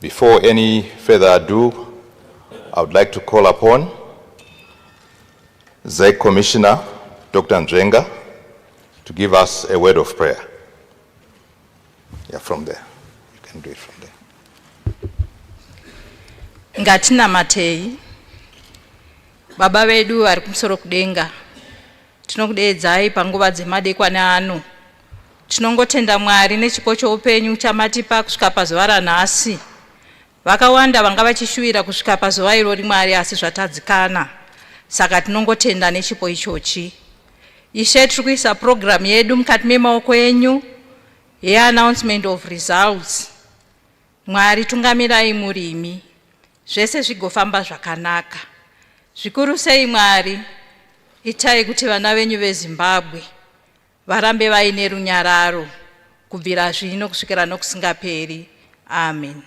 Before any further ado, I would like to call upon ZEC Commissioner, Dr. Njenga, to give us a word of prayer. Yeah, from there. You can do it from there. Ngatina matei, baba vedu vari kumusoro kudenga. Tinokudedzai panguva dzemadekwana ano. Tinongotenda Mwari nechipo choupenyu chamatipa kusvika pazuva ranhasi. Vakawanda vanga vachishuwira kusvika pazuva irori Mwari asi zvatadzikana. Saka tinongotenda nechipo ichochi. Ishe tiri kuisa program yedu mukati memaoko enyu ye-announcement of results. Mwari tungamirai murimi. Zvese zvigofamba zvakanaka. Zvikuru sei Mwari, itai kuti vana venyu veZimbabwe varambe vaine runyararo kubvira zvino kusvikira nokusingaperi. Amen.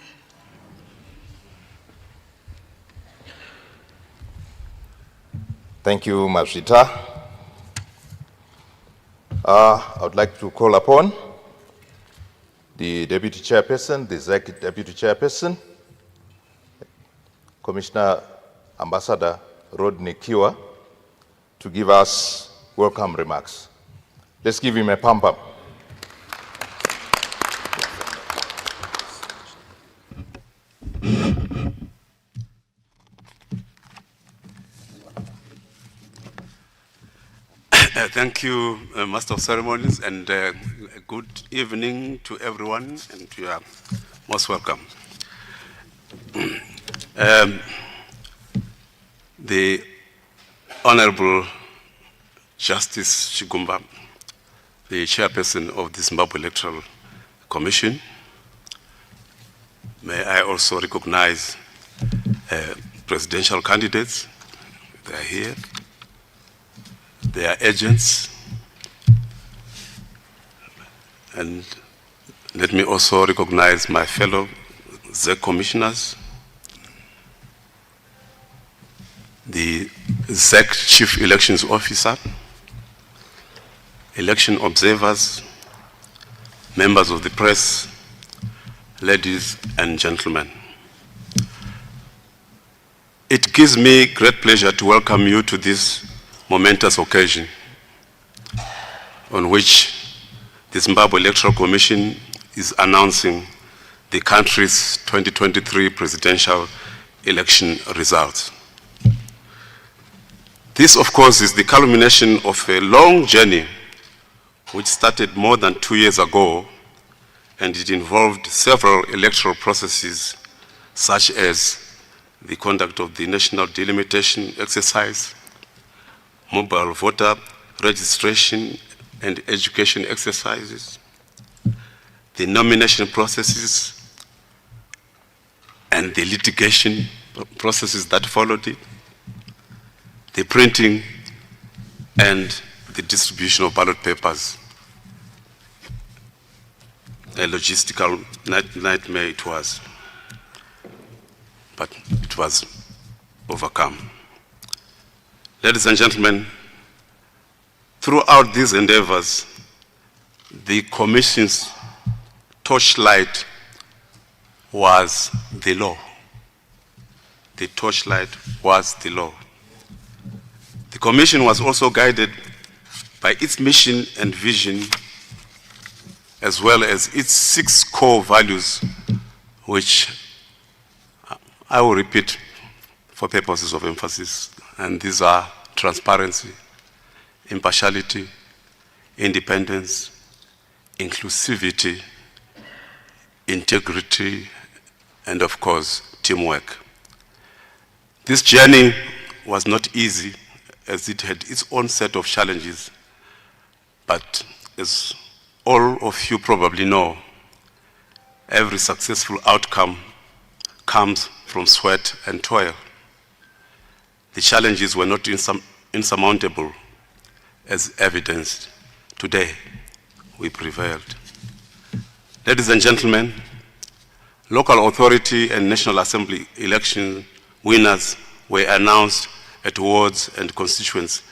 Thank you, Mazvita. I would like to call upon the Deputy Chairperson, the ZEC Deputy Chairperson, Commissioner Ambassador Rodney Kiwa, to give us welcome remarks. Let's give him a pump-up. Thank you, Master of Ceremonies, and good evening to everyone, and you are most welcome. The Honorable Justice Chigumba, the Chairperson of the Zimbabwe Electoral Commission, may I also recognize presidential candidates. They are here. Their agents, and let me also recognize my fellow ZEC commissioners, the ZEC Chief Elections Officer, election observers, members of the press, ladies and gentlemen. It gives me great pleasure to welcome you to this momentous occasion on which the Zimbabwe Electoral Commission is announcing the country's 2023 presidential election results. This, of course, is the culmination of a long journey which started more than 2 years ago, and it involved several electoral processes such as the conduct of the national delimitation exercise, mobile voter registration and education exercises, the nomination processes, and the litigation processes that followed it, the printing and the distribution of ballot papers. A logistical nightmare it was, but it was overcome. Ladies and gentlemen, throughout these endeavors, the Commission's torchlight was the law. The torchlight was the law. The Commission was also guided by its mission and vision, as well as its 6 core values, which I will repeat for purposes of emphasis. And these are transparency, impartiality, independence, inclusivity, integrity, and of course, teamwork. This journey was not easy, as it had its own set of challenges, but as all of you probably know, every successful outcome comes from sweat and toil. The challenges were not insurmountable, as evidenced today. We prevailed. Ladies and gentlemen, local authority and National Assembly election winners were announced at wards and constituents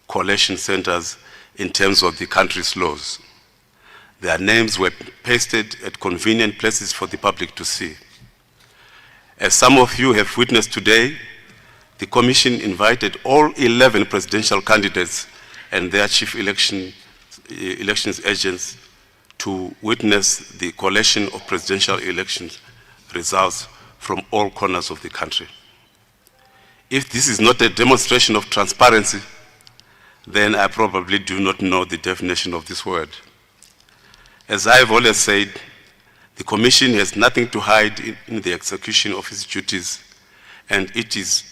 collation centers in terms of the country's laws. Their names were pasted at convenient places for the public to see. As some of you have witnessed today, the Commission invited all 11 presidential candidates and their chief elections agents to witness the collation of presidential election results from all corners of the country. If this is not a demonstration of transparency, then I probably do not know the definition of this word. As I've always said, the Commission has nothing to hide in the execution of its duties, and it is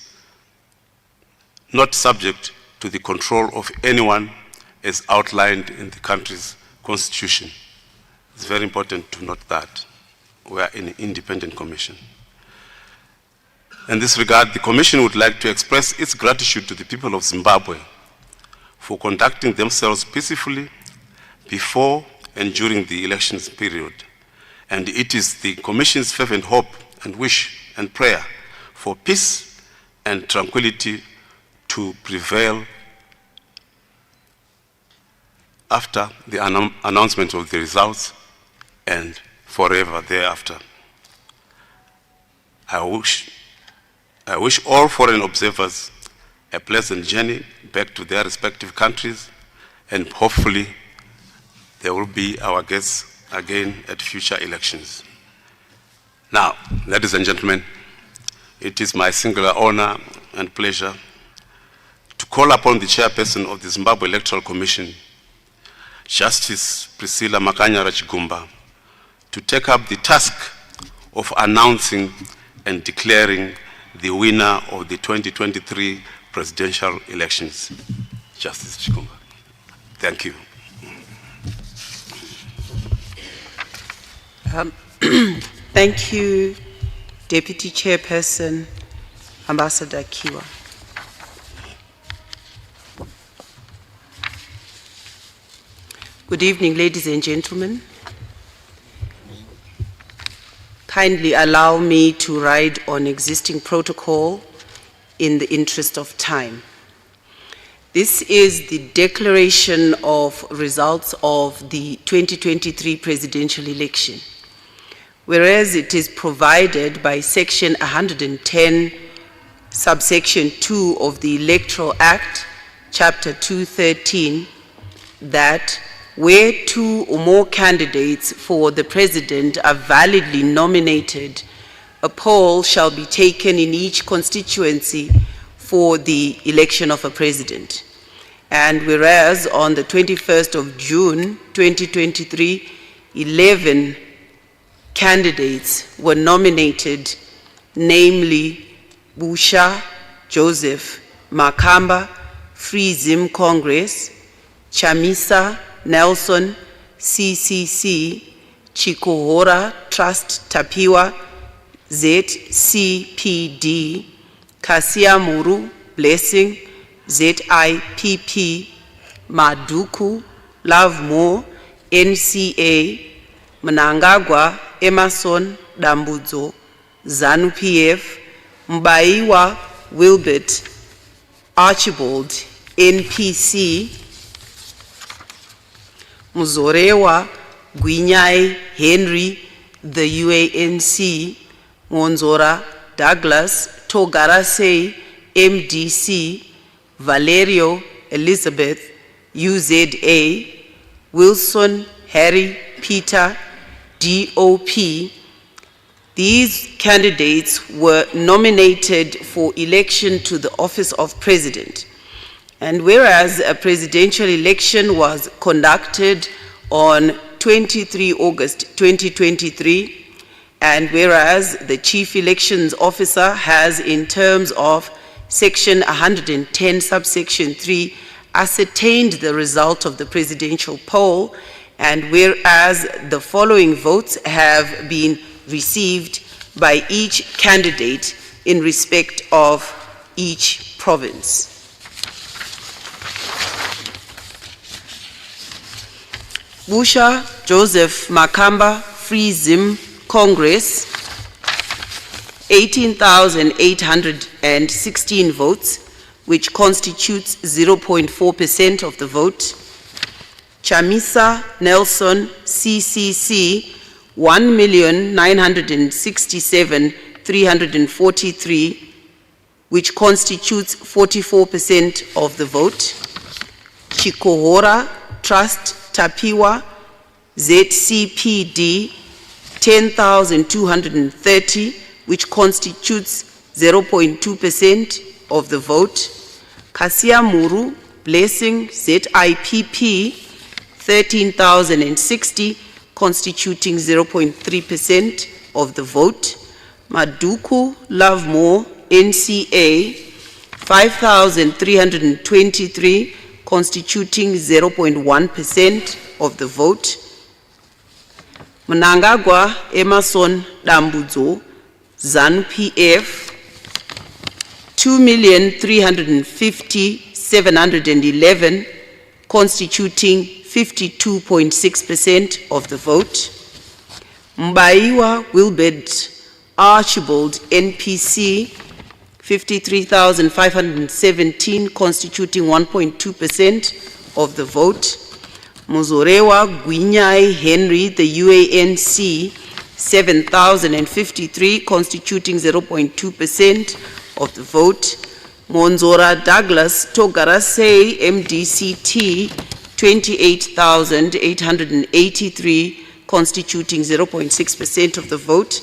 not subject to the control of anyone as outlined in the country's constitution. It's very important to note that we are an independent commission. In this regard, the Commission would like to express its gratitude to the people of Zimbabwe for conducting themselves peacefully before and during the elections period. And it is the Commission's fervent hope and wish and prayer for peace and tranquility to prevail after the announcement of the results and forever thereafter. I wish all foreign observers a pleasant journey back to their respective countries, and hopefully they will be our guests again at future elections. Now, ladies and gentlemen, it is my singular honor and pleasure to call upon the chairperson of the Zimbabwe Electoral Commission, Justice Priscilla Makanyara Chigumba, to take up the task of announcing and declaring the winner of the 2023 presidential elections. Justice Chigumba. Thank you. Thank you, Deputy Chairperson, Ambassador Kiwa. Good evening, ladies and gentlemen. Kindly allow me to ride on existing protocol in the interest of time. This is the declaration of results of the 2023 presidential election. Whereas it is provided by Section 110, subsection 2 of the Electoral Act, Chapter 213, that where two or more candidates for the president are validly nominated, a poll shall be taken in each constituency for the election of a president. And whereas on the 21st of June 2023, 11 candidates were nominated, namely Busha Joseph Makamba, Free Zim Congress, Chamisa Nelson, CCC, Chikuhora Trust Tapiwa, ZCPD, Kasia Muru Blessing, ZIPP, Maduku, Love More, NCA, Mnangagwa, Emerson, Dambudzo, ZANU PF, Mbaiwa, Wilbert, Archibald, NPC, Muzorewa, Gwinyai, Henry, the UANC, Ngonzora, Douglas, Togarase, MDC, Valerio, Elizabeth, UZA, Wilson, Harry, Peter, DOP. These candidates were nominated for election to the office of president. And whereas a presidential election was conducted on 23 August 2023, and whereas the Chief Elections Officer has, in terms of Section 110, subsection 3, ascertained the result of the presidential poll, and whereas the following votes have been received by each candidate in respect of each province. Busha Joseph Makamba, Free Zim Congress, 18,816 votes, which constitutes 0.4% of the vote. Chamisa Nelson, CCC, 1,967,343, which constitutes 44% of the vote. Chikohora Trust Tapiwa, ZCPD, 10,230, which constitutes 0.2% of the vote. Kasiamuru Blessing, ZIPP, 13,060, constituting 0.3% of the vote. Maduku Lovemore, NCA, 5,323, constituting 0.1% of the vote. Mnangagwa Emerson Dambudzo, ZANU-PF, 2,350,711, constituting 52.6% of the vote. Mbaiwa Wilbert Archibald, NPC, 53,517, constituting 1.2% of the vote. Muzorewa Gwinyai Henry, the UANC, 7,053, constituting 0.2% of the vote. Monzora Douglas Togarase, MDCT, 28,883, constituting 0.6% of the vote.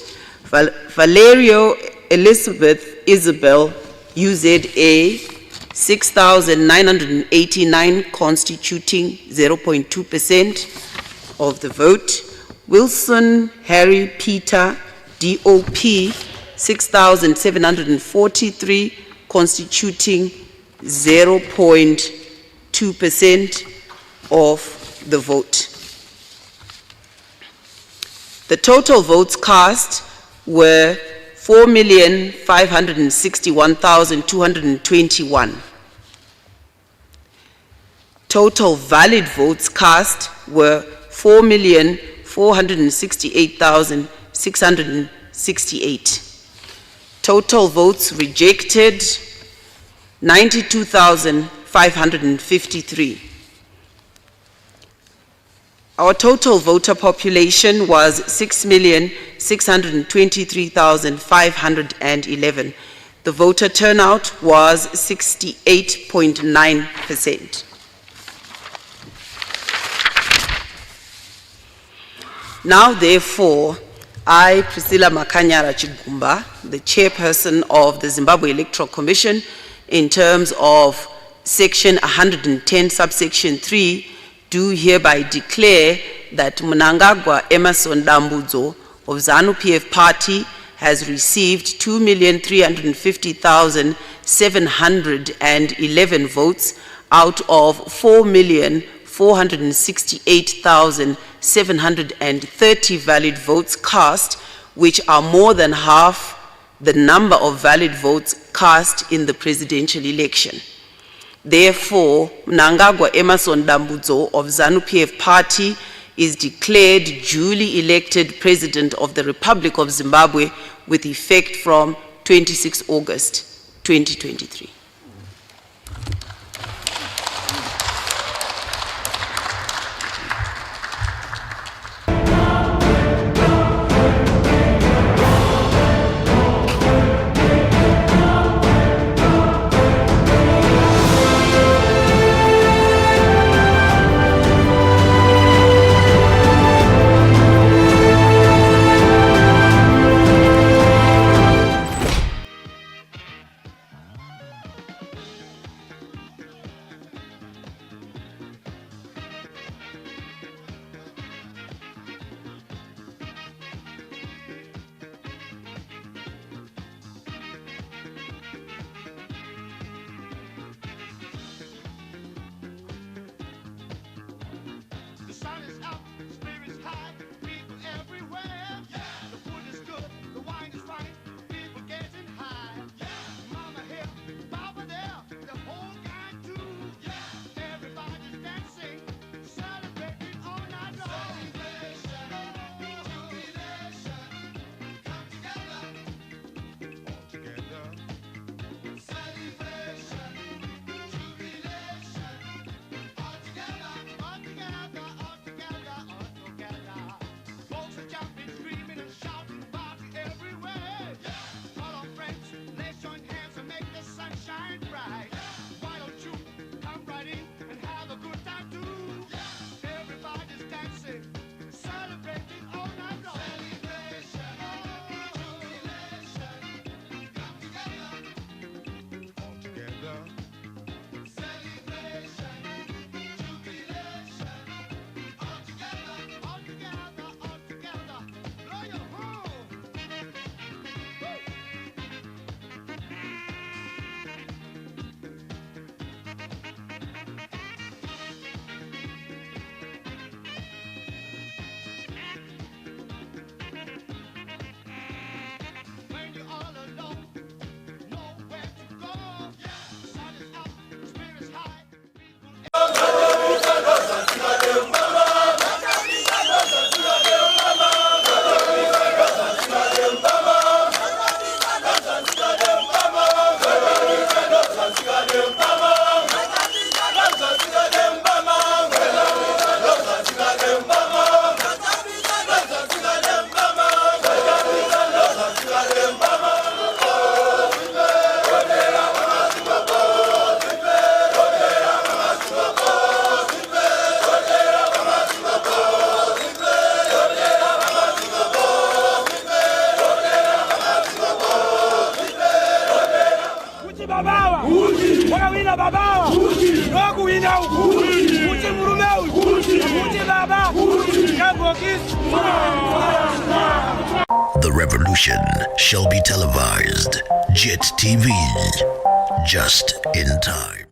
Valerio Elizabeth Isabel, UZA, 6,989, constituting 0.2% of the vote. Wilson Harry Peter, DOP, 6,743, constituting 0.2% of the vote. The total votes cast were 4,561,221. Total valid votes cast were 4,468,668. Total votes rejected, 92,553. Our total voter population was 6,623,511. The voter turnout was 68.9%. Now, therefore, I, Priscilla Makanyara Chigumba, the chairperson of the Zimbabwe Electoral Commission, in terms of Section 110, subsection 3, do hereby declare that Mnangagwa Emerson Dambudzo of ZANU-PF Party has received 2,350,711 votes out of 4,468,730 valid votes cast, which are more than half the number of valid votes cast in the presidential election. Therefore, Mnangagwa Emerson Dambudzo of ZANU-PF Party is declared duly elected President of the Republic of Zimbabwe with effect from 26 August 2023. The sun is out, spirits high, people everywhere. Yeah. The food is good, the wine is right, people getting high. Yeah. Mama here, Papa there, the whole gang too. Yeah. Everybody's dancing, celebrating all night long. Celebration, jubilation, come together, all together. Celebration, jubilation, all together, all together. The revolution shall be televised. JIT TV, just in time.